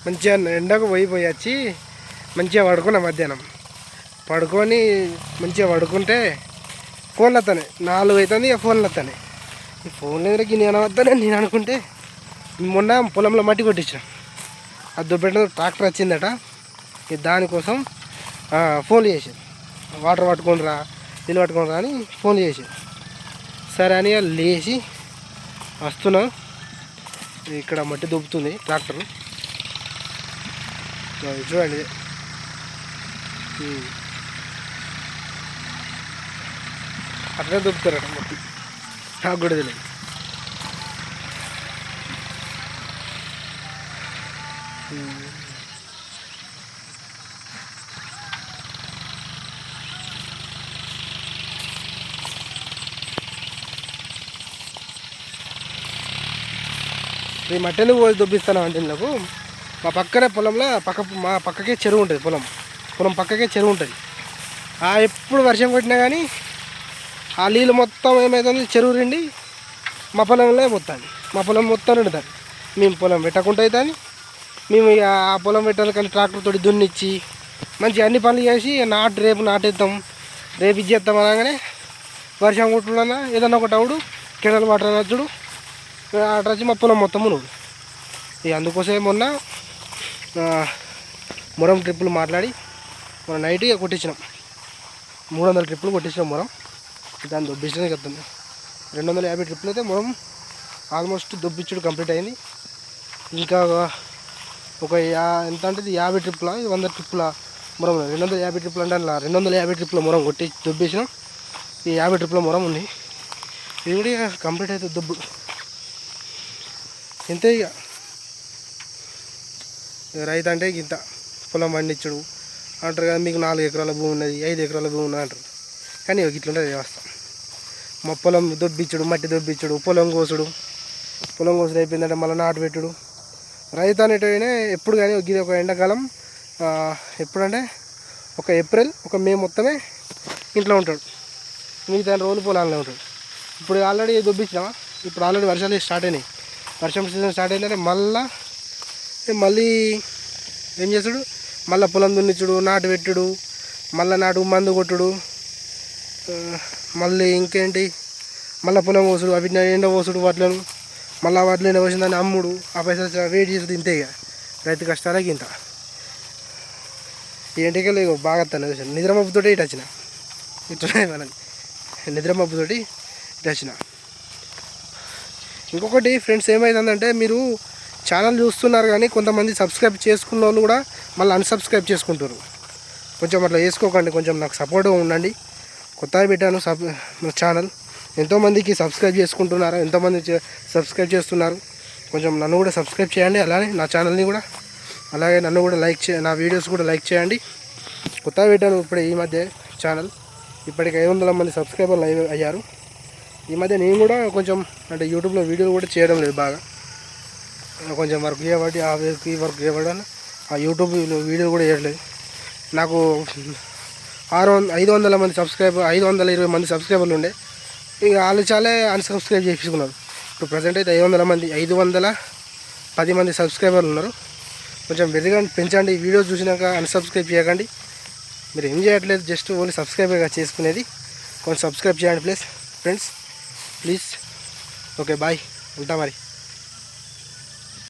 మంచిగా ఎండకు పోయి వచ్చి మంచిగా పడుకున్నా మధ్యాహ్నం. పడుకొని మంచిగా పడుకుంటే ఫోన్లు వస్తాయి, 4 అవుతుంది. ఇక ఫోన్లు వస్తాయి. ఈ ఫోన్లు ఎదురుకి నేను వస్తానని నేను అనుకుంటే మొన్న పొలంలో మట్టి కొట్టించాను. అది దుబ్బెట్టిన ట్రాక్టర్ వచ్చిందట. దానికోసం ఫోన్లు చేసాను, వాటర్ పట్టుకొని రా, నీళ్ళు పట్టుకొని రా అని ఫోన్లు చేసాను. సరే అని లేచి వస్తున్నా. ఇక్కడ మట్టి దుబ్బుతుంది ట్రాక్టర్, చూడండి. అట్లనే దుబ్బుతారట మట్టి, నాకు కూడా తెలియదు. ఈ మట్టెలు పోయి దుబ్బిస్తాను అంటే నాకు మా పక్కనే పొలంలో మా పక్కకే చెరువు ఉంటుంది. పొలం పక్కకే చెరువు ఉంటుంది. ఎప్పుడు వర్షం కొట్టినా కానీ ఆ నీళ్ళు మొత్తం ఏమవుతుంది, చెరువు నిండి మా పొలంలో పోతుంది. మా పొలం మొత్తం నిండుతుంది. మేము పొలం పెట్టకుండా అవుతుంది. మేము ఇక ఆ పొలం పెట్టాలి కానీ ట్రాక్టర్ తోటి దున్నిచ్చి మంచిగా అన్ని పనులు చేసి రేపు నాటేద్దాం, రేపు ఇచ్చేద్దాం అనగానే వర్షం కొట్టుడన్నా ఏదన్నా ఒకటి అవుడు, కెడలు వాటర్ వచ్చుడు, అటు వచ్చి మా పొలం మొత్తం మునుడు. ఇక అందుకోసమే మొన్న మొరం ట్రిప్పులు మాట్లాడి మొన్న నైట్ కొట్టించినాం. 300 ట్రిప్పులు కొట్టించినాం మొరం. దాన్ని దొబ్బించడానికి వస్తుంది. 250 ట్రిప్పులు అయితే మొరం ఆల్మోస్ట్ దొబ్బించుడు కంప్లీట్ అయింది. ఇంకా ఒక ఎంత అంటే 50 ట్రిప్పుల 100 ట్రిప్పుల మొరం, 250 ట్రిప్పులు అంటే అలా 250 ట్రిప్పుల మొరం కొట్టి దొబ్బేసినాం. ఈ 50 ట్రిప్పుల మొరం ఉంది. ఇది కూడా కంప్లీట్ అవుతుంది దొబ్బు. ఇంతే. ఇక రైతు అంటే ఇంత పొలం పండించడు అంటారు కదా, మీకు 4 ఎకరాల భూమి ఉన్నది, 5 ఎకరాల భూమి ఉన్నది అంటారు. కానీ ఇట్లుంటుంది వ్యవస్థ. మా పొలం దొబ్బించుడు, మట్టి దొబ్బించుడు, పొలం కోసుడు అయిపోయిందంటే మళ్ళీ నాటు పెట్టుడు. రైతు అనేటైనా ఎప్పుడు కానీ ఇది ఒక ఎండాకాలం ఎప్పుడంటే ఒక ఏప్రిల్, ఒక మే మొత్తమే ఇంట్లో ఉంటాడు. మిగతా రోజులు పొలాల్లో ఉంటాడు. ఇప్పుడు ఆల్రెడీ దొబ్బించినామా, ఇప్పుడు ఆల్రెడీ వర్షాలు స్టార్ట్ అయినాయి. వర్షం సీజన్ స్టార్ట్ అయిందంటే మళ్ళీ ఏం చేస్తాడు, మళ్ళీ పొలం దున్నిచ్చుడు, నాటు పెట్టుడు, మళ్ళీ నాటు మందు కొట్టుడు, మళ్ళీ ఇంకేంటి మళ్ళీ పొలం కోసుడు, అవి ఎండ కోసుడు, వడ్లను మళ్ళీ వడ్లు ఎండ కోసిందని అమ్ముడు, ఆ పైసలు వెయిట్ చేసుడు. ఇంతే. ఇక రైతు కష్టాలకి ఇంత. ఈ ఎంటికలు బాగా వస్తాను. నిద్రమబ్బుతోటి ఇటు వచ్చిన, ఇట్లా మనకి నిద్రమబ్బుతోటి ఇటు వచ్చిన. ఇంకొకటి ఫ్రెండ్స్ ఏమైందంటే, మీరు ఛానల్ చూస్తున్నారు కానీ కొంతమంది సబ్స్క్రైబ్ చేసుకున్న వాళ్ళు కూడా మళ్ళీ అన్సబ్స్క్రైబ్ చేసుకుంటారు. కొంచెం అట్లా చేసుకోకండి, కొంచెం నాకు సపోర్ట్గా ఉండండి. కొత్తగా పెట్టాను ఛానల్, ఎంతోమందికి సబ్స్క్రైబ్ చేసుకుంటున్నారు, ఎంతోమంది సబ్స్క్రైబ్ చేస్తున్నారు. కొంచెం నన్ను కూడా సబ్స్క్రైబ్ చేయండి, అలానే నా ఛానల్ని కూడా, అలాగే నన్ను కూడా నా వీడియోస్ కూడా లైక్ చేయండి. కొత్తగా పెట్టాను ఇప్పుడు ఈ మధ్య ఛానల్, ఇప్పటికి 500 మంది సబ్స్క్రైబర్లు అయ్యారు. ఈ మధ్య నేను కూడా కొంచెం అంటే యూట్యూబ్లో వీడియోలు కూడా చేయడం లేదు, బాగా కొంచెం వర్క్ చేయబట్టి ఈ వర్క్ చేయబడి ఆ యూట్యూబ్ వీడియోలు కూడా చేయట్లేదు. నాకు 500 మంది 520 మంది సబ్స్క్రైబర్లు ఉండే, ఇక వాళ్ళు చాలా అన్సబ్స్క్రైబ్ చేసుకున్నారు. ఇప్పుడు ప్రజెంట్ అయితే 510 మంది సబ్స్క్రైబర్లు ఉన్నారు. కొంచెం పెంచండి. వీడియోస్ చూసినాక అన్సబ్స్క్రైబ్ చేయకండి. మీరు ఏం చేయట్లేదు, జస్ట్ ఓన్లీ సబ్స్క్రైబర్గా చేసుకునేది. కొంచెం సబ్స్క్రైబ్ చేయండి please friends, please. Okay, bye, ఉంటా మరి.